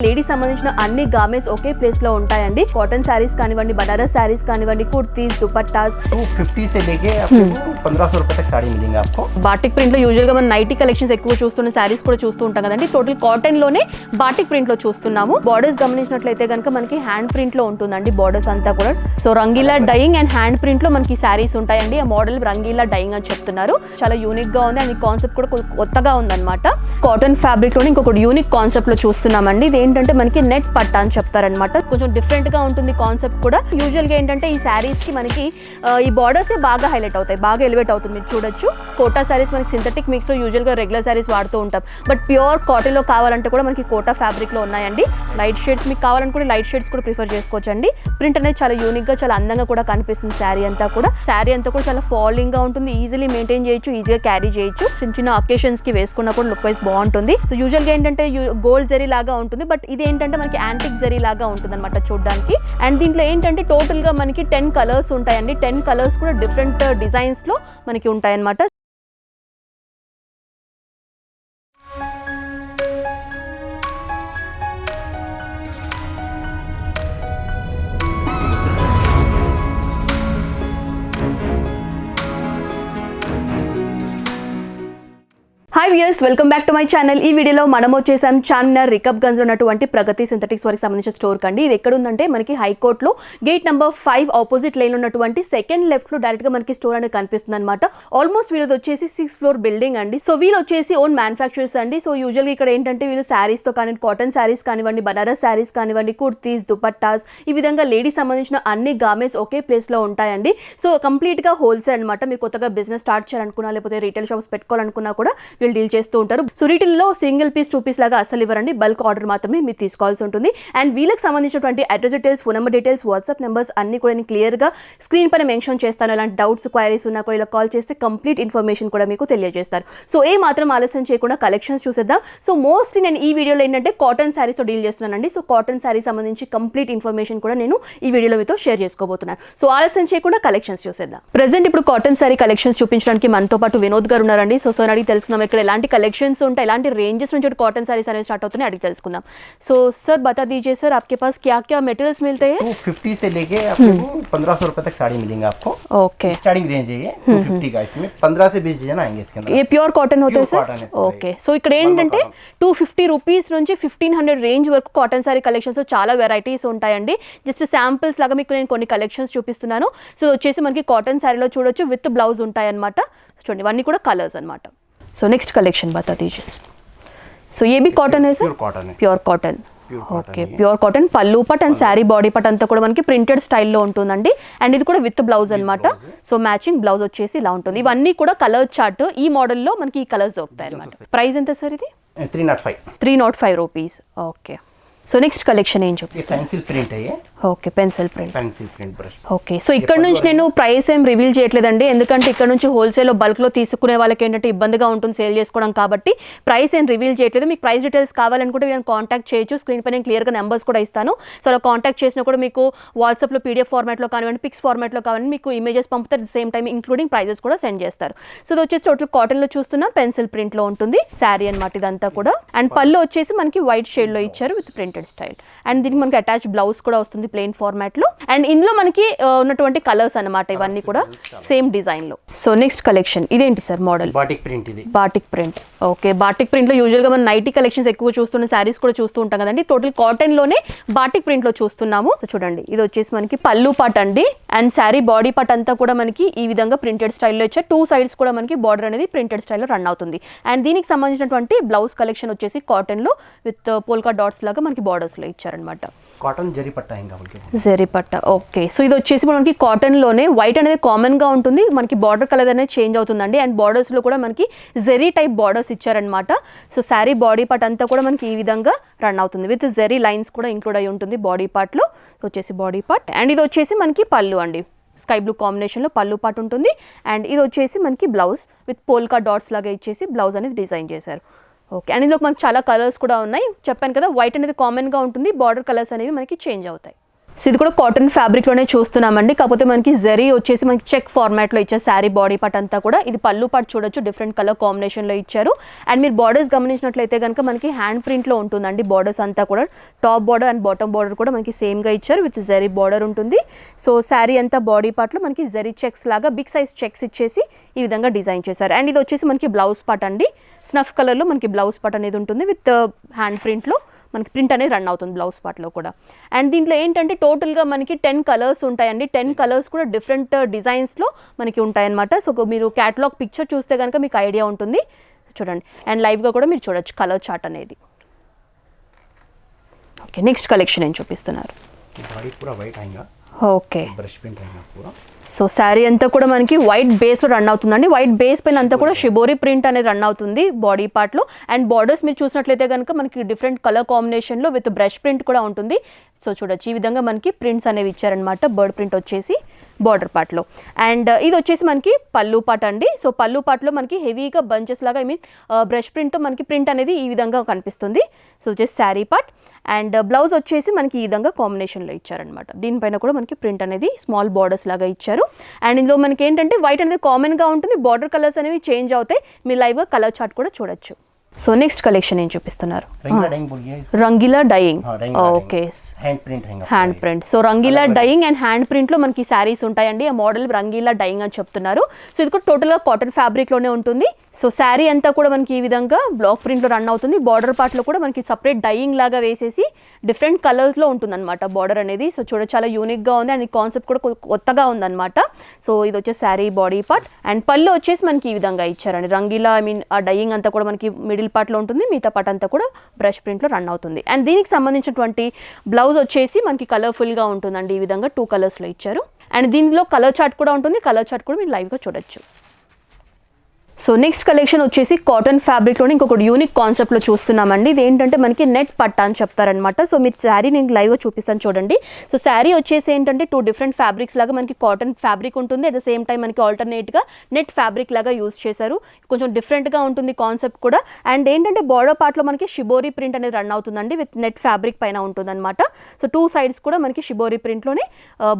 Ladies సంబంధించిన అన్ని garments ఒకే place లో ఉంటాయండి. కాటన్ శారీస్ కానివ్వండి, బనారస్ శారీస్ కానివ్వండి, కుర్తీస్, दुपट्टास 250 से लेके आपको 1500 रुपए तक साड़ी मिलेंगे आपको. బాటిక్ ప్రింట్ లో యూజువల్ గా మనం నైటీ కలెక్షన్స్ ఎక్కువ చూస్తున్న శారీస్ కూడా చూస్తూ ఉంటాం కదండి. టోటల్ కాటన్ లోనే బాటిక్ ప్రింట్ లో చూస్తున్నాము. బార్డర్స్ గమనించినట్లయితే కనుక మనకి హ్యాండ్ ప్రింట్ లో ఉంటుందండి బార్డర్స్ అంతా కూడా. So Rangeela dyeing and hand print లో మనకి శారీస్ ఉంటాయండి. ఆ మోడల్ రంగీలా డైయింగ్ అని చెప్తున్నారు. చాలా యూనిక్ గా ఉంది అండ్ ఈ కాన్సెప్ట్ కూడా కొత్తగా ఉందన్నమాట. కాటన్ ఫ్యాబ్రిక్ లోనే ఇంకొకటి యూనిక్ కాన్సెప్ట్ లో చూస్తున్నామండి. ఇది ఏంటంటే మనకి నెట్ పట్టా అని చెప్తారనమాట. కొంచెం డిఫరెంట్ గా ఉంటుంది కాన్సెప్ట్ కూడా. యూజువల్ గా ఏంటంటే ఈ శారీస్ కి మనకి ఈ బార్డర్స్ బాగా హైలైట్ అవుతాయి, బాగా ఎలివేట్ అవుతుంది. మీరు చూడొచ్చు కోటా శారీస్ మనకి సింథటిక్ మిక్స్ లో యూజువల్ గా రెగ్యులర్ శారీస్ వాడుతూ ఉంటాం. బట్ ప్యూర్ కాటన్ లో కావాలంటే కూడా మనకి కోటా ఫ్యాబ్రిక్ లో ఉన్నాయండి. లైట్ షేడ్స్ మీకు కావాలనుకుంటే లైట్ షేడ్స్ కూడా ప్రిఫర్ చేసుకోవచ్చు అండి. ప్రింట్ అనేది చాలా యూనిక్ గా, చాలా అందంగా కూడా కనిపిస్తుంది. శారీ అంతా కూడా చాలా ఫాలింగ్ గా ఉంటుంది. ఈజీలీ మెయింటైన్ చేయొచ్చు, ఈజీగా క్యారీ చేయొచ్చు. చిన్న చిన్న అకేషన్స్ కి వేసుకున్నా కూడా లుక్ వైజ్ బాగుంటుంది. సో యూజువల్ గా ఏంటంటే గోల్డ్ జరీ లాగా ఉంటుంది, బట్ ఇది ఏంటంటే మనకి యాంటిక్ జరీ లాగా ఉంటుంది అనమాట చూడడానికి. అండ్ దీంట్లో ఏంటంటే టోటల్ గా మనకి 10 కలర్స్ ఉంటాయండి. 10 కలర్స్ కూడా డిఫరెంట్ డిజైన్స్ లో మనకి ఉంటాయన్నమాట. Hi viewers, welcome back to my channel. ఈ వీడియోలో మనం వచ్చేసాం చార్మినార్ రికబ్గంజ్ లో ఉన్నటువంటి ప్రగతి సింథటిక్స్ వారికి సంబంధించిన స్టోర్ కండి. ఇది ఎక్కడ ఉందంటే మనకి హైకోర్ట్ లో గేట్ నెంబర్ 5 ఆపోజిట్ లైన్ లో ఉన్నటువంటి సెకండ్ లెఫ్ట్ లో డైరెక్ట్ గా మనకి స్టోర్ అనేది కనిపిస్తుంది అనమాట. ఆల్మోస్ట్ వీళ్ళది వచ్చేసి 6th ఫ్లోర్ బిల్డింగ్ అండి. సో వీళ్ళు వచ్చేసి ఓన్ మ్యానుఫ్యాక్చరర్స్ అండి. సో యూజువల్ గా ఇక్కడ ఏంటంటే వీళ్ళు శారీస్ తో కానీ కాటన్ శారీస్ కానివ్వండి, బనారస్ శారీస్ కానివ్వండి, కుర్తీస్, దుపట్టాస్, ఈ విధంగా లేడీస్ సంబంధించిన అన్ని గార్మెంట్స్ ఒకే ప్లేస్ లో ఉంటాయండి. సో కంప్లీట్ గా హోల్సేల్ అనమాట. మీరు కొత్తగా బిజినెస్ స్టార్ట్ చేయాలనుకున్నా, లేకపోతే రీటైల్ షాప్స్ పెట్టుకోవాలనుకున్నా కూడా వీళ్ళు డీల్ చేస్తూ ఉంటారు. సో రీటైల్ లో సింగిల్ పీస్ 2 పీస్ లాగా అసలు ఇవ్వరండి. బల్క్ ఆర్డర్ మాత్రమే మీరు తీసుకోవాల్సి ఉంటుంది. అండ్ వీళ్ళకి సంబంధించినటువంటి address details, phone number details, WhatsApp numbers అన్ని కూడా నేను క్లియర్ గా స్క్రీన్ పైన మెన్షన్ చేస్తాను. అలాంటి డౌట్స్, క్వైరీస్ ఉన్నా కూడా ఇలా కాల్ చేస్తే కంప్లీట్ ఇన్ఫర్మేషన్ కూడా మీకు తెలియజేస్తారు. సో ఏ మాత్రం ఆలస్యం చేయకుండా కలెక్షన్స్ చూసేద్దాం. సో మోస్ట్లీ నేను ఈ వీడియోలో ఏంటంటే కాటన్ శారీస్ తో డీల్ చేస్తున్నానండి. సో కాటన్ శారీ సంబంధించి కంప్లీట్ ఇన్ఫర్మేషన్ కూడా నేను ఈ వీడియోలో మీతో షేర్ చేసుకోబోతున్నాను. సో ఆలస్యం చేయకుండా కలెక్షన్స్ చూసేద్దాం. ప్రెజెంట్ ఇప్పుడు కాటన్ శారీ కలెక్షన్స్ చూపించడానికి మనతో పాటు వినోద్ గారు ఉన్నారండి. సో సార్ అడిగి తెలుసుకుందాం ఇక్కడ ఎలాంటి కలెక్షన్స్ ఉంటాయి, ఎలాంటి रेंजेस నుంచి कॉटन साड़ीज అనేవి స్టార్ట్ అవుతున్నాయి అడిగి తెలుసుకుందాం. సో सर बता दीजिए सर आपके पास क्या क्या मटेरियल्स मिलते हैं? 250 से लेके आपको 1500 रुपए तक साड़ी मिलेंगे आपको. ओके, स्टार्टिंग रेंज है ये 250 का. इसमें 15 से 20 डिजाइन आएंगे इसके अंदर. ये प्योर कॉटन होता है सर? ఓకే. సో ఇక్కడ ఏంటంటే 250 రూపీస్ నుంచి 1500 రేంజ్ వరకు కాటన్ సారీ కలెక్షన్స్ లో చాలా వెరైటీస్ ఉంటాయండి. జస్ట్ శాంపిల్స్ లాగా మీకు నేను కొన్ని కలెక్షన్స్ చూపిస్తున్నాను. సో వచ్చేసి మనకి కాటన్ సారీలో చూడొచ్చు విత్ బ్లౌజ్ ఉంటాయి అన్నమాట. చూడండి ఇవన్నీ కూడా కలర్స్ అన్నమాట. సో నెక్స్ట్ కలెక్షన్ बता दीजिए. సో ये भी कॉटन है sir? Pure cotton. Okay, pure cotton పల్లు పట్ అండ్ శారీ బాడీ పట్ అంతా కూడా మనకి ప్రింటెడ్ స్టైల్లో ఉంటుందండి. అండ్ ఇది కూడా విత్ బ్లౌజ్ అనమాట. సో మ్యాచింగ్ బ్లౌజ్ వచ్చేసి ఇలా ఉంటుంది. ఇవన్నీ కూడా కలర్ చార్ట్. ఈ మోడల్లో మనకి ఈ కలర్స్ దొరుకుతాయి అనమాట. ప్రైస్ ఎంత సార్ ఇది? 305 rupees. Okay. So next collection ఏం చూపిస్తాను? పెన్సిల్ ప్రింట్ है ये. Okay, pencil print brush. Okay. So ఇక్కడ నుంచి నేను ప్రైస్ ఏం రివీల్ చేయట్లేదండి, ఎందుకంటే ఇక్కడ నుంచి హోల్సేల్లో బల్క్లో తీసుకునే వాళ్ళకి ఏంటంటే ఇబ్బందిగా ఉంటుంది సేల్ చేసుకోవడం, కాబట్టి ప్రైస్ ఏం రివీల్ చేయట్లేదు. మీకు ప్రైస్ డీటెయిల్స్ కావాలనుకుంటే నేను కాంటాక్ట్ చేయొచ్చు. స్క్రీన్ పైన క్లియర్గా నెంబర్స్ కూడా ఇస్తాను. సో అలా కాంటాక్ట్ చేసినా కూడా మీకు వాట్సాప్లో పీడిఎఫ్ ఫార్మాట్లో కానివ్వండి, పిక్స్ ఫార్మాట్లో కానివ్వండి, మీకు ఇమేజెస్ పంపుతారు. At same time including prices కూడా సెండ్ చేస్తారు. సో ఇది వచ్చేసి టోటల్ కాటన్లో చూస్తున్నా పెన్సిల్ ప్రింట్లో ఉంటుంది శారీ అనమాట ఇదంతా కూడా. అండ్ పళ్ళు వచ్చేసి మనకి వైట్ షేడ్లో ఇచ్చారు విత్ ప్రింటెడ్ స్టైల్. అండ్ దీనికి మనకి అటాచ్ బ్లౌజ్ కూడా వస్తుంది ప్లెయిన్ ఫార్మాట్ లో. అండ్ ఇందులో మనకి ఉన్నటువంటి కలర్స్ అన్నమాట ఇవన్నీ కూడా సేమ్ డిజైన్ లో. సో నెక్స్ట్ కలెక్షన్ ఇదేంటి సార్ మోడల్? Batik print. ఇది batik print. Okay, batik print లో యూజువల్ గా మనం నైటీ కలెక్షన్స్ ఎక్కువ చూస్తున్న శారీస్ కూడా చూస్తూ ఉంటాం కదండి. టోటల్ కాటన్ లోనే బాటిక్ ప్రింట్ లో చూస్తున్నాము. చూడండి ఇది వచ్చేసి మనకి పల్లు పాట్ అండి. అండ్ శారీ బాడీ పాట్ అంతా కూడా మనకి ఈ విధంగా ప్రింటెడ్ స్టైల్లో ఇచ్చారు. 2 సైడ్స్ కూడా మనకి బార్డర్ అనేది ప్రింటెడ్ స్టైల్లో రన్ అవుతుంది. అండ్ దీనికి సంబంధించినటువంటి బ్లౌజ్ కలెక్షన్ వచ్చేసి కాటన్ లో విత్ పోల్కా డాట్స్ లాగా మనకి బార్డర్స్ లో ఇచ్చారనమాట. కాటన్ జరీ పట్టా జరీ పట్టా. ఓకే. సో ఇది వచ్చేసి మనకి కాటన్ లోనే వైట్ అనేది కామన్ గా ఉంటుంది. మనకి బార్డర్ కలర్ అనేది చేంజ్ అవుతుందండి. అండ్ బార్డర్స్ లో కూడా మనకి జరీ టైప్ బార్డర్స్ ఇచ్చారనమాట. సో శారీ బాడీ పార్ట్ అంతా కూడా మనకి ఈ విధంగా రన్ అవుతుంది విత్ జరీ లైన్స్ కూడా ఇంక్లూడ్ అయి ఉంటుంది బాడీ పార్ట్ లో. వచ్చేసి బాడీ పార్ట్. అండ్ ఇది వచ్చేసి మనకి పళ్ళు అండి. స్కై బ్లూ కాంబినేషన్లో పళ్ళు పార్ట్ ఉంటుంది. అండ్ ఇది వచ్చేసి మనకి బ్లౌజ్ విత్ పోల్కా డాట్స్ లాగా ఇచ్చేసి బ్లౌజ్ అనేది డిజైన్ చేశారు. ఓకే. అండ్ ఇందులో మనకి చాలా కలర్స్ కూడా ఉన్నాయి. చెప్పాను కదా వైట్ అనేది కామన్గా ఉంటుంది, బార్డర్ కలర్స్ అనేవి మనకి చేంజ్ అవుతాయి. సో ఇది కూడా కాటన్ ఫ్యాబ్రిక్లోనే చూస్తున్నామండి, కాకపోతే మనకి జరీ వచ్చేసి మనకి చెక్ ఫార్మాట్లో ఇచ్చారు శారీ బాడీ పార్ట్ అంతా కూడా. ఇది పళ్ళు పార్ట్ చూడొచ్చు, డిఫరెంట్ కలర్ కాంబినేషన్లో ఇచ్చారు. అండ్ మీరు బార్డర్స్ గమనించినట్లయితే కనుక మనకి హ్యాండ్ ప్రింట్లో ఉంటుందండి బార్డర్స్ అంతా కూడా. Top border and bottom border కూడా మనకి సేమ్గా ఇచ్చారు, విత్ జరీ బార్డర్ ఉంటుంది. సో శారీ అంతా బాడీ పార్ట్లో మనకి జరీ చెక్స్ లాగా బిగ్ సైజ్ చెక్స్ ఇచ్చేసి ఈ విధంగా డిజైన్ చేశారు. అండ్ ఇది వచ్చేసి మనకి బ్లౌజ్ పార్ట్ అండి, స్నఫ్ కలర్లో మనకి బ్లౌజ్ పార్ట్ అనేది ఉంటుంది, విత్ హ్యాండ్ ప్రింట్లో మనకి ప్రింట్ అనేది రన్ అవుతుంది బ్లౌజ్ పార్ట్లో కూడా. అండ్ దీంట్లో ఏంటంటే టోటల్గా మనకి 10 కలర్స్ ఉంటాయండి. 10 కలర్స్ కూడా డిఫరెంట్ డిజైన్స్లో మనకి ఉంటాయన్నమాట. సో మీరు క్యాటలాగ్ పిక్చర్ చూస్తే కనుక మీకు ఐడియా ఉంటుంది చూడండి. అండ్ లైవ్గా కూడా మీరు చూడొచ్చు కలర్ చార్ట్ అనేది. ఓకే, నెక్స్ట్ కలెక్షన్ ఏం చూపిస్తున్నారు? ఓకే, సో శారీ అంతా కూడా మనకి వైట్ బేస్లో రన్ అవుతుందండి. వైట్ బేస్ పైన అంతా కూడా షిబోరి ప్రింట్ అనేది రన్ అవుతుంది బాడీ పార్ట్లో. అండ్ బార్డర్స్ మీరు చూసినట్లయితే కనుక మనకి డిఫరెంట్ కలర్ కాంబినేషన్లో విత్ బ్రష్ ప్రింట్ కూడా ఉంటుంది. సో చూడొచ్చు ఈ విధంగా మనకి ప్రింట్స్ అనేవి ఇచ్చారనమాట, బర్డ్ ప్రింట్ వచ్చేసి బార్డర్ పార్ట్లో. అండ్ ఇది వచ్చేసి మనకి పళ్ళు పార్ట్ అండి. సో పళ్ళు పార్ట్లో మనకి హెవీగా బంచెస్ లాగా బ్రష్ ప్రింట్తో మనకి ప్రింట్ అనేది ఈ విధంగా కనిపిస్తుంది. సో వచ్చేసి శారీ పార్ట్. అండ్ బ్లౌజ్ వచ్చేసి మనకి ఈ విధంగా కాంబినేషన్లో ఇచ్చారనమాట. దీనిపైన కూడా మనకి ప్రింట్ అనేది స్మాల్ బార్డర్స్ లాగా ఇచ్చారు. అండ్ ఇందులో మనకి ఏంటంటే వైట్ అనేది కామన్గా ఉంటుంది, బార్డర్ కలర్స్ అనేవి చేంజ్ అవుతాయి. మీరు లైవ్గా కలర్ చార్ట్ కూడా చూడొచ్చు. సో నెక్స్ట్ కలెక్షన్ ఏం చూపిస్తున్నారు? Rangeela dyeing. Okay, hand print. So Rangeela dyeing and hand ప్రింట్లో మనకి శారీస్ ఉంటాయండి. ఆ మోడల్ రంగీలా డైయింగ్ అని చెప్తున్నారు. సో ఇది కూడా టోటల్గా కాటన్ ఫ్యాబ్రిక్లోనే ఉంటుంది. సో శారీ అంతా కూడా మనకి ఈ విధంగా బ్లాక్ ప్రింట్లో రన్ అవుతుంది. బార్డర్ పార్ట్లో కూడా మనకి సపరేట్ డైయింగ్ లాగా వేసేసి డిఫరెంట్ కలర్స్లో ఉంటుందన్నమాట బార్డర్ అనేది. సో చూడ చాలా యూనిక్గా ఉంది అండ్ ఈ కాన్సెప్ట్ కూడా కొత్తగా ఉందన్నమాట. సో ఇది వచ్చేసి శారీ బాడీ పార్ట్. అండ్ పళ్ళు వచ్చేసి మనకి ఈ విధంగా ఇచ్చారండి. రంగీలా ఆ డైయింగ్ అంతా కూడా మనకి మిడిల్ పార్ట్లో ఉంటుంది, మిగతా పార్ట్ అంతా కూడా బ్రష్ ప్రింట్లో రన్ అవుతుంది. అండ్ దీనికి సంబంధించినటువంటి బ్లౌజ్ వచ్చేసి మనకి కలర్ఫుల్గా ఉంటుందండి. ఈ విధంగా 2 కలర్స్లో ఇచ్చారు. అండ్ దీనిలో కలర్ చార్ట్ కూడా ఉంటుంది, కలర్ చార్ట్ కూడా మీరు లైవ్గా చూడొచ్చు. సో నెక్స్ట్ కలెక్షన్ వచ్చేసి కాటన్ ఫ్యాబ్రిక్లోని ఇంకొకటి యూనిక్ కాన్సెప్ట్లో చూస్తున్నామండి. ఇది ఏంటంటే మనకి నెట్ పట్టా అని చెప్తారనమాట. సో మీరు శారీ నేను లైవ్గా చూపిస్తాను చూడండి. సో శారీ వచ్చేసి ఏంటంటే 2 డిఫరెంట్ ఫ్యాబ్రిక్స్ లాగా మనకి కాటన్ ఫ్యాబ్రిక్ ఉంటుంది, అట్ ద సేమ్ టైం మనకి ఆల్టర్నేట్గా నెట్ ఫ్యాబ్రిక్ లాగా యూజ్ చేశారు. కొంచెం డిఫరెంట్గా ఉంటుంది కాన్సెప్ట్ కూడా. అండ్ ఏంటంటే బార్డర్ పార్ట్లో మనకి షిబోరి ప్రింట్ అనేది రన్ అవుతుందండి, విత్ నెట్ ఫ్యాబ్రిక్ పైన ఉంటుందన్నమాట. సో 2 సైడ్స్ కూడా మనకి షిబోరి ప్రింట్లోనే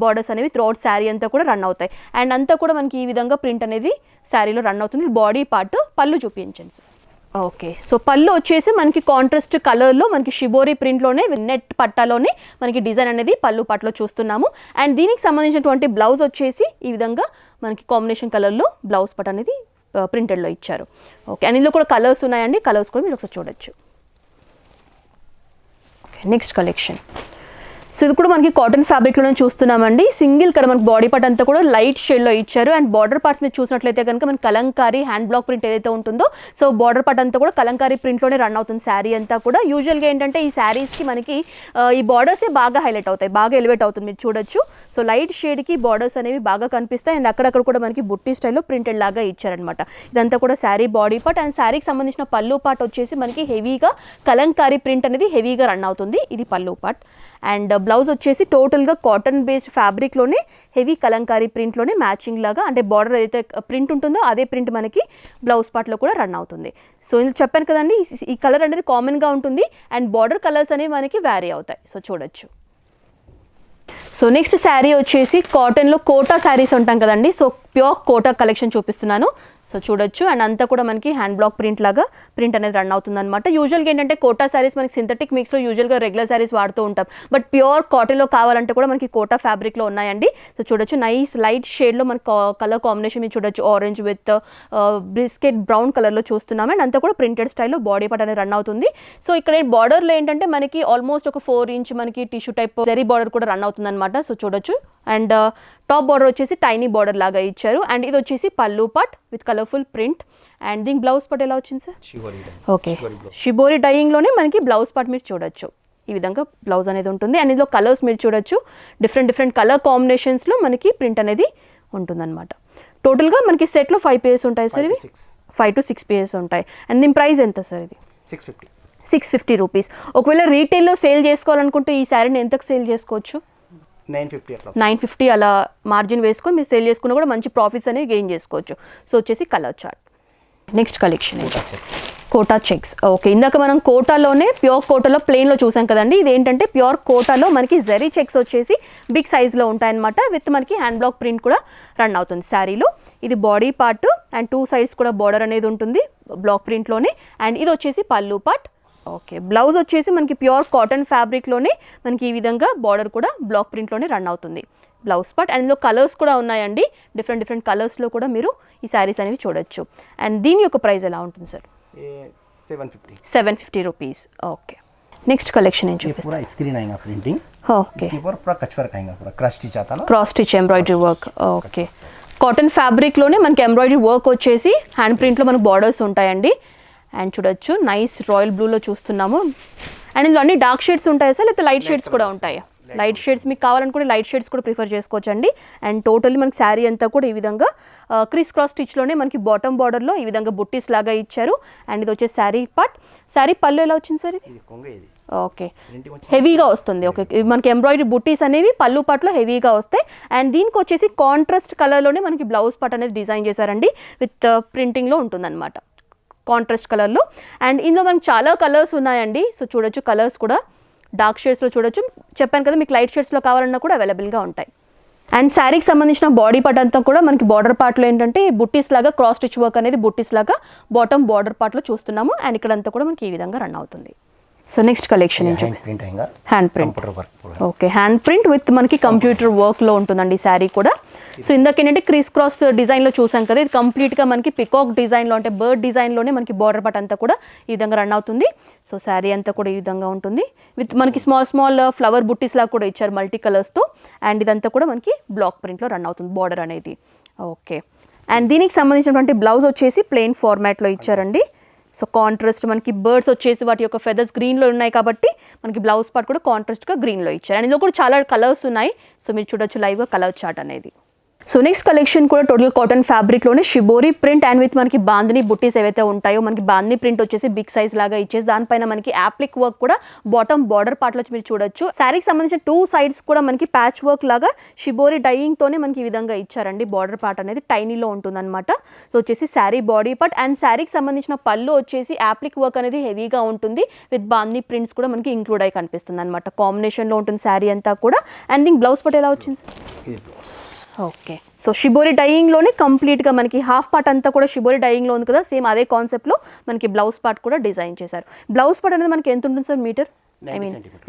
బార్డర్స్ అనేవి త్రూఅవుట్ శారీ అంతా కూడా రన్ అవుతాయి. అండ్ అంతా కూడా మనకి ఈ విధంగా ప్రింట్ అనేది శారీలో రన్ అవుతుంది. Body part. పళ్ళు చూపించండి సార్. ఓకే, సో పళ్ళు వచ్చేసి మనకి కాంట్రాస్ట్ కలర్లో మనకి షిబోరి ప్రింట్లోనే నెట్ పట్టాలోనే మనకి డిజైన్ అనేది పళ్ళు పార్ట్లో చూస్తున్నాము. అండ్ దీనికి సంబంధించినటువంటి బ్లౌజ్ వచ్చేసి ఈ విధంగా మనకి కాంబినేషన్ కలర్లో బ్లౌజ్ పట్ అనేది ప్రింటెడ్లో ఇచ్చారు. ఓకే, అండ్ ఇందులో కూడా కలర్స్ ఉన్నాయండి, కలర్స్ కూడా మీరు ఒకసారి చూడొచ్చు. Okay, next collection. సో ఇది కూడా మనకి కాటన్ ఫ్యాబ్రిక్లోనే చూస్తున్నామండి. సింగిల్ కలర్ మనకి బాడీ పార్ట్ అంతా కూడా లైట్ షేడ్లో ఇచ్చారు. అండ్ బార్డర్ పార్ట్స్ మీరు చూసినట్లయితే కనుక మనకి కలంకారీ హ్యాండ్ బ్లాక్ ప్రింట్ ఏదైతే ఉంటుందో సో బార్డర్ పార్ట్ అంతా కూడా కలంకారీ ప్రింట్లోనే రన్ అవుతుంది శారీ అంతా కూడా. యూజువల్గా ఏంటంటే ఈ శారీస్కి మనకి ఈ బార్డర్సే బాగా హైలైట్ అవుతాయి, బాగా ఎలివేట్ అవుతుంది, మీరు చూడొచ్చు. సో లైట్ షేడ్కి బార్డర్స్ అనేవి బాగా కనిపిస్తాయి. అండ్ అక్కడక్కడ కూడా మనకి బుట్టి స్టైల్లో ప్రింటెడ్ లాగా ఇచ్చారనమాట. ఇదంతా కూడా శారీ బాడీ పార్ట్. అండ్ శారీకి సంబంధించిన పళ్ళు పార్ట్ వచ్చేసి మనకి హెవీగా కలంకారీ ప్రింట్ అనేది హెవీగా రన్ అవుతుంది. ఇది పళ్ళు పార్ట్. అండ్ బ్లౌజ్ వచ్చేసి టోటల్గా కాటన్ బేస్డ్ ఫ్యాబ్రిక్లోనే హెవీ కలంకారీ ప్రింట్లోనే మ్యాచింగ్ లాగా, అంటే బార్డర్ ఏదైతే ప్రింట్ ఉంటుందో అదే ప్రింట్ మనకి బ్లౌజ్ పార్ట్లో కూడా రన్ అవుతుంది. సో ఇందులో చెప్పాను కదండి, ఈ కలర్ అనేది కామన్గా ఉంటుంది అండ్ బార్డర్ కలర్స్ అనేవి మనకి వ్యారీ అవుతాయి. సో చూడొచ్చు. సో నెక్స్ట్ శారీ వచ్చేసి కాటన్లో కోటా శారీస్ ఉంటాం కదండి. సో ప్యూర్ కోటా కలెక్షన్ చూపిస్తున్నాను. సో చూడొచ్చు. అండ్ అంతా కూడా మనకి హ్యాండ్ బ్లాక్ ప్రింట్ లాగా ప్రింట్ అనేది రన్ అవుతుంది అనమాట. యూజువల్గా ఏంటంటే కోటా శారీస్ మనకి సింథటిక్ మిక్స్లో యూజువల్గా రెగ్యులర్ శారీస్ వాడుతూ ఉంటాం, బట్ ప్యూర్ కాటన్లో కావాలంటే కూడా మనకి కోటా ఫ్యాబ్రిక్లో ఉన్నాయండి. సో చూడొచ్చు, నైస్ లైట్ షేడ్లో మనకి కలర్ కాంబినేషన్ మీరు చూడొచ్చు, ఆరెంజ్ విత్ బిస్కెట్ బ్రౌన్ కలర్లో చూస్తున్నాం. అండ్ అంతా కూడా ప్రింటెడ్ స్టైల్లో బాడీ పార్ట్ అనేది రన్ అవుతుంది. సో ఇక్కడ బార్డర్లో ఏంటంటే మనకి ఆల్మోస్ట్ ఒక 4 ఇంచ్ మనకి టిష్యూ టైప్ జరీ బార్డర్ కూడా రన్ అవుతుంది అనమాట. సో చూడొచ్చు. అండ్ టాప్ బార్డర్ వచ్చేసి టైనీ బార్డర్ లాగా ఇచ్చారు. అండ్ ఇది వచ్చేసి పళ్ళు part with colourful print. And దీనికి బ్లౌజ్ పార్ట్ ఎలా వచ్చింది సార్? ఓకే, షిబోరి డైయింగ్లోనే మనకి బ్లౌజ్ పార్ట్ మీరు చూడొచ్చు. ఈ విధంగా బ్లౌజ్ అనేది ఉంటుంది. అండ్ ఇందులో కలర్స్ మీరు చూడొచ్చు, డిఫరెంట్ కలర్ కాంబినేషన్స్లో మనకి ప్రింట్ అనేది ఉంటుందన్నమాట. టోటల్గా మనకి సెట్లో 5 పేజెస్ ఉంటాయి సార్. ఇవి 5 to 6 పేజెస్ ఉంటాయి. అండ్ దీని ప్రైస్ ఎంత సార్? ఇది 650 రూపీస్. ఒకవేళ రీటైల్లో సేల్ చేసుకోవాలనుకుంటే ఈ శారీని ఎంతకు సేల్ చేసుకోవచ్చు? 950 అలా మార్జిన్ వేసుకొని మీరు సేల్ చేసుకున్నా కూడా మంచి ప్రాఫిట్స్ అనేవి గెయిన్ చేసుకోవచ్చు. సో వచ్చేసి colour chart. Next collection Kota checks. Okay, ఇందాక మనం కోటాలోనే ప్యూర్ కోటాలో ప్లెయిన్లో చూసాం కదండి. ఇది ఏంటంటే ప్యూర్ కోటాలో మనకి జరీ చెక్స్ వచ్చేసి బిగ్ సైజ్లో ఉంటాయన్నమాట. విత్ మనకి హ్యాండ్ బ్లాక్ ప్రింట్ కూడా రన్ అవుతుంది శారీలో. ఇది బాడీ పార్ట్ అండ్ 2 సైడ్స్ కూడా బార్డర్ అనేది ఉంటుంది బ్లాక్ ప్రింట్లోనే. అండ్ ఇది వచ్చేసి పళ్ళు పార్ట్. ఓకే, బ్లౌజ్ వచ్చేసి మనకి ప్యూర్ కాటన్ ఫ్యాబ్రిక్లోనే మనకి ఈ విధంగా బార్డర్ కూడా బ్లాక్ ప్రింట్లోనే రన్ అవుతుంది బ్లౌజ్ పార్ట్. అండ్ ఇందులో కలర్స్ కూడా ఉన్నాయండి, డిఫరెంట్ కలర్స్లో కూడా మీరు ఈ శారీస్ అనేవి చూడొచ్చు. అండ్ దీని యొక్క ప్రైస్ ఎలా ఉంటుంది sir? 750 rupees. Okay, next collection ఏం చూపిస్తారు? स्क्रीन आएगा प्रिंटिंग. ఓకే, इसके ऊपर पूरा कच वर्क आएगा, पूरा क्रॉस स्टिच आता है ना, cross stitch embroidery work. Okay, cotton ఫ్యాబ్రిక్లోనే మనకి ఎంబ్రాయిడరీ వర్క్ వచ్చేసి హ్యాండ్ ప్రింట్లో మనకు బార్డర్స్ ఉంటాయండి. అండ్ చూడొచ్చు నైస్ రాయల్ బ్లూలో చూస్తున్నాము. అండ్ ఇందులో అన్ని డార్క్ షేడ్స్ ఉంటాయి సార్, లేకపోతే లైట్ షేడ్స్ కూడా ఉంటాయి? లైట్ షేడ్స్ మీకు కావాలనుకుంటే లైట్ షేడ్స్ కూడా ప్రిఫర్ చేసుకోవచ్చు అండి. అండ్ టోటల్లీ మనకి శారీ అంతా కూడా ఈ విధంగా క్రిస్ క్రాస్ స్టిచ్లోనే మనకి బాటమ్ బార్డర్లో ఈ విధంగా బుట్టీస్ లాగా ఇచ్చారు. అండ్ ఇది వచ్చేసి శారీ పార్ట్. శారీ పళ్ళు ఎలా వచ్చింది సార్ ఇది? ఓకే, హెవీగా వస్తుంది. ఓకే, మనకి ఎంబ్రాయిడరీ బుట్టీస్ అనేవి పళ్ళు పార్ట్లో హెవీగా వస్తాయి. అండ్ దీనికి వచ్చేసి కాంట్రాస్ట్ కలర్లోనే మనకి బ్లౌజ్ పార్ట్ అనేది డిజైన్ చేశారండి, విత్ ప్రింటింగ్లో ఉంటుందన్నమాట కాంట్రాస్ట్ కలర్లో. అండ్ ఇందులో మనకి చాలా కలర్స్ ఉన్నాయండి. సో చూడొచ్చు, కలర్స్ కూడా డార్క్ షేడ్స్లో చూడొచ్చు. చెప్పాను కదా మీకు లైట్ షేడ్స్లో కావాలన్నా కూడా అవైలబుల్గా ఉంటాయి. అండ్ శారీకి సంబంధించిన బాడీ పార్ట్ అంతా కూడా మనకి బార్డర్ పార్ట్లో ఏంటంటే బుట్టీస్ లాగా క్రాస్ స్టిచ్ వర్క్ అనేది బుట్టీస్ లాగా బాటమ్ బార్డర్ పార్ట్లో చూస్తున్నాము. అండ్ ఇక్కడ అంతా కూడా మనకి ఈ విధంగా రన్ అవుతుంది. సో నెక్స్ట్ కలెక్షన్ ఏంటి? Hand print. Okay, hand print with మనకి కంప్యూటర్ వర్క్లో ఉంటుందండి శారీ కూడా. సో ఇందాక ఏంటంటే క్రిస్ క్రాస్ డిజైన్లో చూసాం కదా, ఇది కంప్లీట్గా మనకి పికాక్ డిజైన్లో అంటే బర్డ్ డిజైన్లోనే మనకి బార్డర్ పార్ట్ అంతా కూడా ఈ విధంగా రన్ అవుతుంది. సో శారీ అంతా కూడా ఈ విధంగా ఉంటుంది విత్ మనకి స్మాల్ ఫ్లవర్ బుట్టీస్ లాగా కూడా ఇచ్చారు మల్టీ కలర్స్తో. అండ్ ఇదంతా కూడా మనకి బ్లాక్ ప్రింట్లో రన్ అవుతుంది బార్డర్ అనేది. ఓకే, అండ్ దీనికి సంబంధించినటువంటి బ్లౌజ్ వచ్చేసి ప్లెయిన్ ఫార్మాట్లో ఇచ్చారండి. సో కాంట్రాస్ట్ మనకి బర్డ్స్ వచ్చేసి వాటి యొక్క ఫెదర్స్ గ్రీన్లో ఉన్నాయి కాబట్టి మనకి బ్లౌజ్ పార్ట్ కూడా కాంట్రాస్ట్గా గ్రీన్లో ఇచ్చారు. అండ్ ఇందులో కూడా చాలా కలర్స్ ఉన్నాయి. సో మీరు చూడొచ్చు లైవ్గా కలర్ చార్ట్ అనేది. సో నెక్స్ట్ కలెక్షన్ కూడా టోటల్ కాటన్ ఫ్యాబ్రిక్లోనే షిబోరి ప్రింట్ అండ్ విత్ మనకి బాంధని బుట్టీస్ ఏవైతే ఉంటాయో మనకి బాంధని ప్రింట్ వచ్చేసి బిగ్ సైజ్ లాగా ఇచ్చేసి దానిపైన మనకి యాప్లిక్ వర్క్ కూడా బాటమ్ బార్డర్ పార్ట్లో మీరు చూడొచ్చు. శారీకి సంబంధించిన 2 సైడ్స్ కూడా మనకి ప్యాచ్ వర్క్ లాగా షిబోరి డైయింగ్తోనే మనకి ఈ విధంగా ఇచ్చారండి. బార్డర్ పార్ట్ అనేది టైనీలో ఉంటుందన్నమాట. సో వచ్చేసి శారీ బాడీ పార్ట్ అండ్ శారీకి సంబంధించిన పళ్ళు వచ్చేసి యాప్లిక్ వర్క్ అనేది హెవీగా ఉంటుంది విత్ బాంధని ప్రింట్స్ కూడా మనకి ఇంక్లూడ్ అయి కనిపిస్తుంది అనమాట. కాంబినేషన్లో ఉంటుంది శారీ అంతా కూడా. అండ్ దీనికి బ్లౌజ్ పార్ట్ ఎలా వచ్చింది? ఓకే, సో షిబోరి డైయింగ్లోనే కంప్లీట్గా మనకి హాఫ్ పార్ట్ అంతా కూడా షిబోరి డైయింగ్లో ఉంది కదా, సేమ్ అదే కాన్సెప్ట్లో మనకి బ్లౌజ్ పార్ట్ కూడా డిజైన్ చేశారు. బ్లౌజ్ పార్ట్ అనేది మనకి ఎంత ఉంటుంది సార్ మీటర్?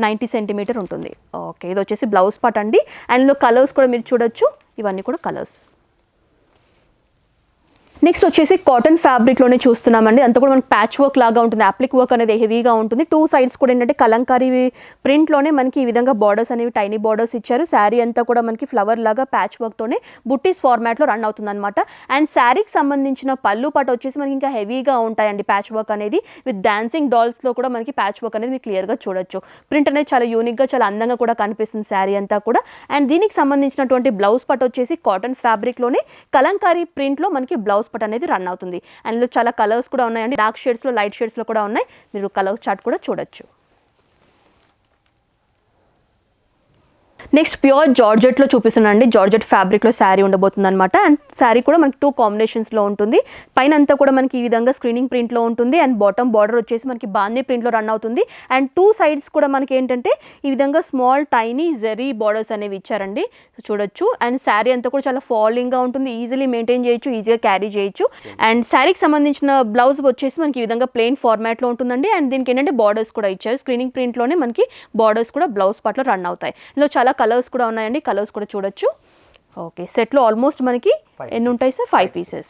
90 సెంటీమీటర్ ఉంటుంది. ఓకే, ఇది వచ్చేసి బ్లౌజ్ పార్ట్ అండి. అండ్ ఇందులో కలర్స్ కూడా మీరు చూడొచ్చు, ఇవన్నీ కూడా కలర్స్. నెక్స్ట్ వచ్చేసి కాటన్ ఫ్యాబ్రిక్లోనే చూస్తున్నామండి. అంతా కూడా మనకి ప్యాచ్ వర్క్ లాగా ఉంటుంది, యాప్లిక్ వర్క్ అనేది హెవీగా ఉంటుంది. 2 సైడ్స్ కూడా ఏంటంటే కలంకారీ ప్రింట్లోనే మనకి ఈ విధంగా బార్డర్స్ అనేవి టైనీ బార్డర్స్ ఇచ్చారు. శారీ అంతా కూడా మనకి ఫ్లవర్ లాగా ప్యాచ్ వర్క్తోనే బుట్టీస్ ఫార్మాట్లో రన్ అవుతుంది అనమాట. అండ్ శారీకి సంబంధించిన పళ్ళు పాట వచ్చేసి మనకి ఇంకా హెవీగా ఉంటాయండి ప్యాచ్ వర్క్ అనేది విత్ డాన్సింగ్ డాల్స్లో కూడా మనకి ప్యాచ్ వర్క్ అనేది మీకు క్లియర్గా చూడొచ్చు. ప్రింట్ అనేది చాలా యూనిక్గా చాలా అందంగా కూడా కనిపిస్తుంది శారీ అంతా కూడా. అండ్ దీనికి సంబంధించినటువంటి బ్లౌజ్ పార్ట్ వచ్చేసి కాటన్ ఫ్యాబ్రిక్లోనే కలంకారీ ప్రింట్లో మనకి బ్లౌజ్ పార్ట్ అనేది రన్ అవుతుంది. అండ్ ఇందులో చాలా కలర్స్ కూడా ఉన్నాయండి, డార్క్ షేడ్స్లో లైట్ షేడ్స్లో కూడా ఉన్నాయి. మీరు కలర్ చార్ట్ కూడా చూడొచ్చు. నెక్స్ట్ ప్యూర్ జార్జెట్లో చూపిస్తున్నానండి. జార్జెట్ ఫ్యాబ్రిక్లో శారీ ఉండబోతుంది అనమాట. అండ్ శారీ కూడా మనకి 2 కాంబినేషన్స్లో ఉంటుంది. పైన అంతా కూడా మనకి ఈ విధంగా స్క్రీనింగ్ ప్రింట్లో ఉంటుంది. అండ్ బాటమ్ బార్డర్ వచ్చేసి మనకి బాంధనీ ప్రింట్లో రన్ అవుతుంది. అండ్ 2 సైడ్స్ కూడా మనకి ఏంటంటే ఈ విధంగా స్మాల్ టైనీ జెరీ బార్డర్స్ అనేవి ఇచ్చారండి, చూడొచ్చు. అండ్ శారీ అంతా కూడా చాలా ఫాలింగ్గా ఉంటుంది, ఈజీలీ మెయింటైన్ చేయొచ్చు, ఈజీగా క్యారీ చేయొచ్చు. అండ్ శారీకి సంబంధించిన బ్లౌజ్ వచ్చేసి మనకి ఈ విధంగా ప్లెయిన్ ఫార్మాట్లో ఉంటుందండి. అండ్ దీనికి ఏంటంటే బార్డర్స్ కూడా ఇచ్చారు, స్క్రీనింగ్ ప్రింట్లోనే మనకి బార్డర్స్ కూడా బ్లౌజ్ పార్ట్లో రన్ అవుతాయి. ఇందులో చాలా కలర్స్ కూడా ఉన్నాయండి, కలర్స్ కూడా చూడొచ్చు. ఓకే, సెట్లో ఆల్మోస్ట్ మనకి ఎన్ని ఉంటాయి సార్? 5 పీసెస్.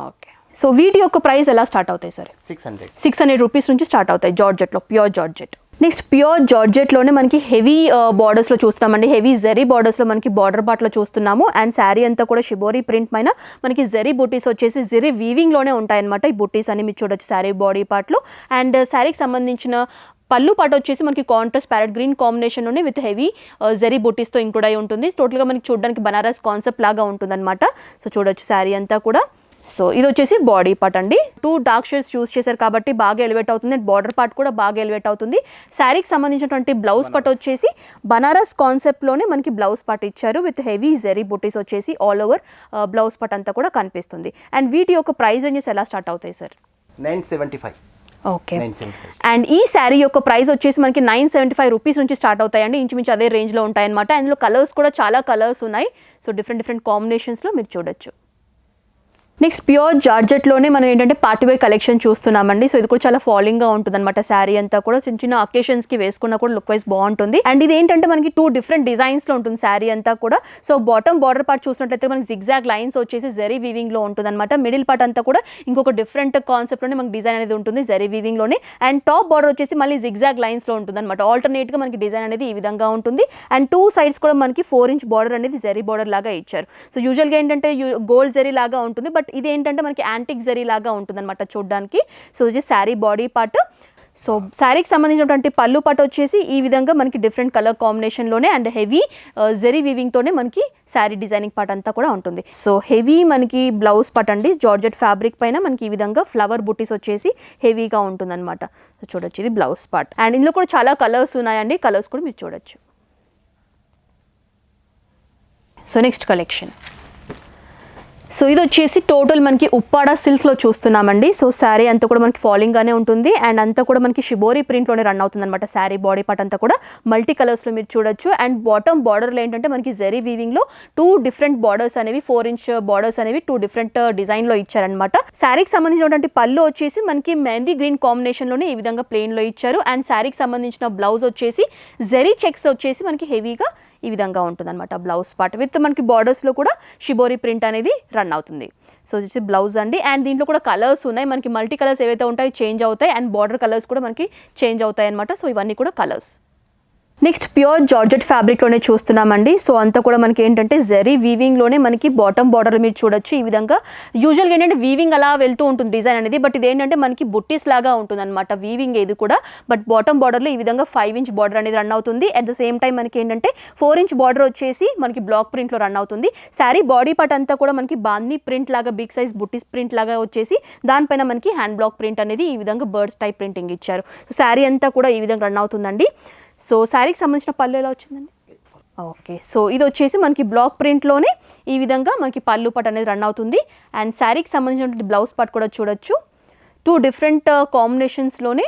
ఓకే, సో వీటి యొక్క ప్రైస్ ఎలా స్టార్ట్ అవుతాయి సార్? 600 రూపీస్ నుంచి స్టార్ట్ అవుతాయి జార్జెట్లో, ప్యూర్ జార్జెట్. నెక్స్ట్ ప్యూర్ జార్జెట్లోనే మనకి హెవీ బార్డర్స్లో చూస్తామండి, హెవీ జెరీ బార్డర్స్లో మనకి బార్డర్ పార్ట్లో చూస్తున్నాము. అండ్ శారీ అంతా కూడా షిబోరీ ప్రింట్ పైన మనకి జెరీ బుట్టీస్ వచ్చేసి జెరీ వీవింగ్లోనే ఉంటాయన్నమాట. ఈ బుట్టీస్ అని మీరు చూడొచ్చు శారీ బాడీ పార్ట్లో. అండ్ శారీకి సంబంధించిన పళ్ళు పాట వచ్చేసి మనకి కాంట్రాస్ట్ ప్యారెట్ గ్రీన్ కాంబినేషన్లోనే విత్ హెవీ జెరీ బుట్టీస్తో ఇంక్లూడ్ అయి ఉంటుంది. టోటల్గా మనకి చూడడానికి బనారస్ కాన్సెప్ట్ లాగా ఉంటుందన్నమాట. సో చూడొచ్చు శారీ అంతా కూడా. సో ఇది వచ్చేసి బాడీ పార్ట్ అండి. 2 డార్క్ షేడ్స్ యూస్ చేశారు కాబట్టి బాగా ఎలివేట్ అవుతుంది. బార్డర్ పార్ట్ కూడా బాగా ఎలివేట్ అవుతుంది. శారీకి సంబంధించినటువంటి బ్లౌజ్ పార్ట్ వచ్చేసి బనారస్ కాన్సెప్ట్లోనే మనకి బ్లౌజ్ పార్ట్ ఇచ్చారు విత్ హెవీ జెరీ బుట్టీస్ వచ్చేసి ఆల్ ఓవర్ బ్లౌజ్ పార్ట్ అంతా కూడా కనిపిస్తుంది. అండ్ వీటి యొక్క ప్రైస్ రేంజెస్ ఎలా స్టార్ట్ అవుతాయి సార్? 975. ఓకే 975. అండ్ ఈ శారీ యొక్క ప్రైస్ వచ్చేసి మనకి 975 రూపీస్ నుంచి స్టార్ట్ అవుతాయండి, ఇంచుమించు అదే రేంజ్లో ఉంటాయన్నమాట. అందులో కలర్స్ కూడా చాలా కలర్స్ ఉన్నాయి, సో డిఫరెంట్ కాంబినేషన్స్లో మీరు చూడొచ్చు. నెక్స్ట్ ప్యూర్ జార్జెట్లోనే మనం ఏంటంటే పార్టీ వేర్ కలెక్షన్ చూస్తున్నామండి. సో ఇది కూడా చాలా ఫాలింగ్గా ఉంటుంది అనమాట. శారీ అంతా కూడా చిన్న చిన్న అకేషన్స్కి వేసుకున్నా కూడా లుక్ వైజ్ బాగుంటుంది. అండ్ ఇది ఏంటంటే మనకి 2 డిఫరెంట్ డిజైన్స్లో ఉంటుంది శారీ అంతా కూడా. సో బాటమ్ బార్డర్ పార్ట్ చూసినట్లయితే మనకి జిగ్జాగ్ లైన్స్ వచ్చేసి జరీ వీవింగ్లో ఉంటుంది అనమాట. మిడిల్ పార్ట్ అంతా కూడా ఇంకొక డిఫరెంట్ కాన్సెప్ట్లోనే మనకి డిజైన్ అనేది ఉంటుంది జరీ వీవింగ్లోనే. అండ్ టాప్ బార్డర్ వచ్చేసి మళ్ళీ జిగ్జాగ్ లైన్స్లో ఉంటుంది అనమాట. ఆల్టర్నేట్గా మనకి డిజైన్ అనేది ఈ విధంగా ఉంటుంది. అండ్ 2 సైడ్స్ కూడా మనకి 4 ఇంచ్ బార్డర్ అనేది జరీ బార్డర్ లాగా ఇచ్చారు. సో యూజువల్గా ఏంటంటే గోల్డ్ జరీ లాగా ఉంటుంది, బట్ ఇది ఏంటంటే మనకి యాంటిక్ జరీ లాగా ఉంటుంది అనమాట చూడడానికి. సో ఇది శారీ బాడీ పార్ట్. సో శారీకి సంబంధించినటువంటి పళ్ళు పార్ట్ వచ్చేసి ఈ విధంగా మనకి డిఫరెంట్ కలర్ కాంబినేషన్లోనే అండ్ హెవీ జరీ వీవింగ్తోనే మనకి శారీ డిజైనింగ్ పార్ట్ అంతా కూడా ఉంటుంది. సో హెవీ మనకి బ్లౌజ్ పార్ట్ అండి, జార్జెట్ ఫ్యాబ్రిక్ పైన మనకి ఈ విధంగా ఫ్లవర్ బుటీస్ వచ్చేసి హెవీగా ఉంటుంది అనమాట. చూడొచ్చు ఇది బ్లౌజ్ పార్ట్. అండ్ ఇందులో కూడా చాలా కలర్స్ ఉన్నాయండి, కలర్స్ కూడా మీరు చూడొచ్చు. సో నెక్స్ట్ కలెక్షన్, సో ఇది వచ్చేసి టోటల్ మనకి ఉప్పాడ సిల్క్లో చూస్తున్నామండి. సో శారీ అంతా కూడా మనకి ఫాలింగ్గానే ఉంటుంది అండ్ అంతా కూడా మనకి షిబోరి ప్రింట్లోనే రన్ అవుతుంది అనమాట. శారీ బాడీ పార్ట్ అంతా కూడా మల్టీ కలర్స్లో మీరు చూడొచ్చు. అండ్ బాటమ్ బార్డర్లో ఏంటంటే మనకి జరీ వీవింగ్లో 2 డిఫరెంట్ బార్డర్స్ అనేవి 4 ఇంచ్ బార్డర్స్ అనేవి 2 డిఫరెంట్ డిజైన్లో ఇచ్చారనమాట. శారీకి సంబంధించినటువంటి పళ్ళు వచ్చేసి మనకి మెహందీ గ్రీన్ కాంబినేషన్లోనే ఈ విధంగా ప్లెయిన్లో ఇచ్చారు. అండ్ శారీకి సంబంధించిన బ్లౌజ్ వచ్చేసి జరీ చెక్స్ వచ్చేసి మనకి హెవీగా ఈ విధంగా ఉంటుంది అనమాట బ్లౌజ్ పార్ట్. విత్ మనకి బార్డర్స్లో కూడా షిబోరి ప్రింట్ అనేది రన్ అవుతుంది. సో ఇది బ్లౌజ్ అండి. అండ్ దీంట్లో కూడా కలర్స్ ఉన్నాయి, మనకి మల్టీ కలర్స్ ఏవైతే ఉంటాయో చేంజ్ అవుతాయి అండ్ బార్డర్ కలర్స్ కూడా మనకి చేంజ్ అవుతాయి అనమాట. సో ఇవన్నీ కూడా కలర్స్. నెక్స్ట్ ప్యూర్ జార్జెట్ ఫ్యాబ్రిక్లోనే చూస్తున్నామండి. సో అంతా కూడా మనకి ఏంటంటే జరీ వీవింగ్లోనే మనకి బాటమ్ బార్డర్ మీరు చూడొచ్చు ఈ విధంగా. యూజువల్గా ఏంటంటే వీవింగ్ అలా వెళ్తూ ఉంటుంది డిజైన్ అనేది, బట్ ఇది ఏంటంటే మనకి బుట్టీస్ లాగా ఉంటుంది అనమాట వీవింగ్ ఇది కూడా. బట్ బాటమ్ బార్డర్లో ఈ విధంగా 5 ఇంచ్ బార్డర్ అనేది రన్ అవుతుంది. అట్ ద సేమ్ టైం మనకి ఏంటంటే 4 ఇంచ్ బార్డర్ వచ్చేసి మనకి బ్లాక్ ప్రింట్లో రన్ అవుతుంది. శారీ బాడీ పార్ట్ అంతా కూడా మనకి బాందీ ప్రింట్ లాగా బిగ్ సైజ్ బుట్టీస్ ప్రింట్ లాగా వచ్చేసి దానిపైన మనకి హ్యాండ్ బ్లాక్ ప్రింట్ అనేది ఈ విధంగా బర్డ్స్ టైప్ ప్రింటింగ్ ఇచ్చారు. సో శారీ అంతా కూడా ఈ విధంగా రన్ అవుతుందండి. సో శారీకి సంబంధించిన పళ్ళు ఎలా వచ్చిందండి? ఓకే, సో ఇది వచ్చేసి మనకి బ్లాక్ ప్రింట్లోనే ఈ విధంగా మనకి పళ్ళు పార్ట్ అనేది రన్ అవుతుంది. అండ్ శారీకి సంబంధించినటువంటి బ్లౌజ్ పార్ట్ కూడా చూడొచ్చు 2 డిఫరెంట్ కాంబినేషన్స్లోనే.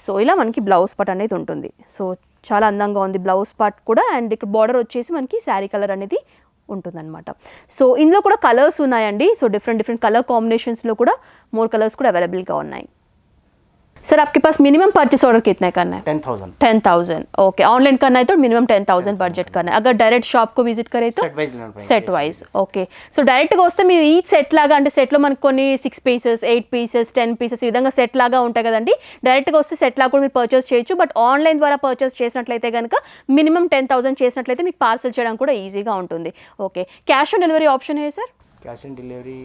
సో ఇలా మనకి బ్లౌజ్ పార్ట్ అనేది ఉంటుంది. సో చాలా అందంగా ఉంది బ్లౌజ్ పార్ట్ కూడా. అండ్ ఇక్కడ బార్డర్ వచ్చేసి మనకి శారీ కలర్ అనేది ఉంటుందన్నమాట. సో ఇందులో కూడా కలర్స్ ఉన్నాయండి. సో డిఫరెంట్ కలర్ కాంబినేషన్స్లో కూడా మోర్ కలర్స్ కూడా అవైలబుల్గా ఉన్నాయి. सर आपके पास मिनिमम परचेस ऑर्डर कितने करना है? 10,000. ओके, ऑनलाइन करना है तो मिनिमम 10,000 बजट करना है. अगर डायरेक्ट షాప్ को विजिट करे तो సెట్ వైజ్. ఓకే, సో డైరెక్ట్గా వస్తే మీరు ఈ సెట్ లాగా అంటే సెట్లో మనకు కొన్ని 6 పీసెస్ 8 పీసెస్ 10 పీసెస్ ఈ విధంగా సెట్ లాగా ఉంటాయి కదండి. డైరెక్ట్గా వస్తే సెట్ లాగా కూడా మీరు పర్చేస్ చేయొచ్చు. బట్ ఆన్లైన్ ద్వారా పర్చేస్ చేసినట్లయితే కనుక మినిమం 10,000 చేసినట్లయితే మీకు పార్సల్ చేయడం కూడా ఈజీగా ఉంటుంది. Okay, cash on delivery option है सर? कैश ऑन डिलीवरी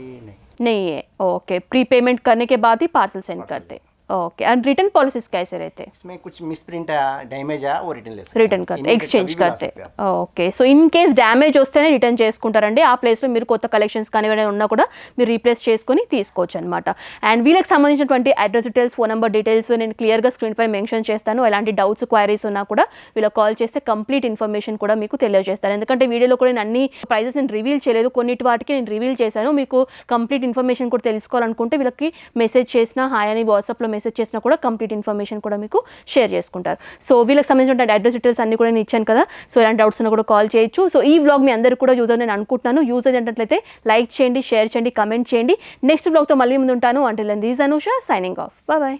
नहीं है. ओके, प्री पेमेंट करने के बाद ही पार्सल सेंड करते. ओके, एंड रिटर्न पॉलिसीज कैसे रहते हैं? इसमें कुछ मिस प्रिंट डैमेज है वो रिटर्न ले सकते हैं, రిటర్న్ करते ఎక్స్చేంజ్ करते. Okay, so in case damage వస్తేనే రిటర్న్ చేసుకుంటారండి. ఆ ప్లేస్లో మీరు కొత్త కలెక్షన్స్ కానీ ఏమైనా ఉన్నా కూడా మీరు రీప్లేస్ చేసుకొని తీసుకోవచ్చు అనమాట. అండ్ వీళ్ళకి సంబంధించినటువంటి address details phone number details నేను క్లియర్గా స్క్రీన్ పై మెన్షన్ చేస్తాను. ఎలాంటి డౌట్స్ క్వైరీస్ ఉన్నా కూడా వీళ్ళకి కాల్ చేస్తే కంప్లీట్ ఇన్ఫర్మేషన్ కూడా మీకు తెలియజేస్తాను. ఎందుకంటే వీడియోలో కూడా నేను అన్ని ప్రైజెస్ నేను రివీల్ చేయలేదు, కొన్నిటి వాటికి నేను రివీల్ చేశాను. మీకు కంప్లీట్ ఇన్ఫర్మేషన్ కూడా తెలుసుకోవాలనుకుంటే వీళ్ళకి మెసేజ్ చేసినా హాయ్ అని వాట్సాప్లో మెసేజ్ చేసినా కూడా కంప్లీట్ ఇన్ఫర్మేషన్ కూడా మీకు షేర్ చేసుకుంటారు. సో వీళ్ళకి సంబంధించిన అడ్రస్ డీటెయిల్స్ అన్ని కూడా నేను ఇచ్చాను కదా. సో ఎలాంటి డౌట్స్ ఉన్నా కూడా కాల్ చేయొచ్చు. సో ఈ వ్లాగ్ మీ అందరికీ కూడా యూజ్ నేను అనుకుంటున్నాను. యూజ్ అయినట్లయితే లైక్ చేయండి, షేర్ చేయండి, కమెంట్ చేయండి. నెక్స్ట్ వ్లాగ్తో మళ్ళీ ముందు ఉంటాను. Until then this Anusha signing off. Bye.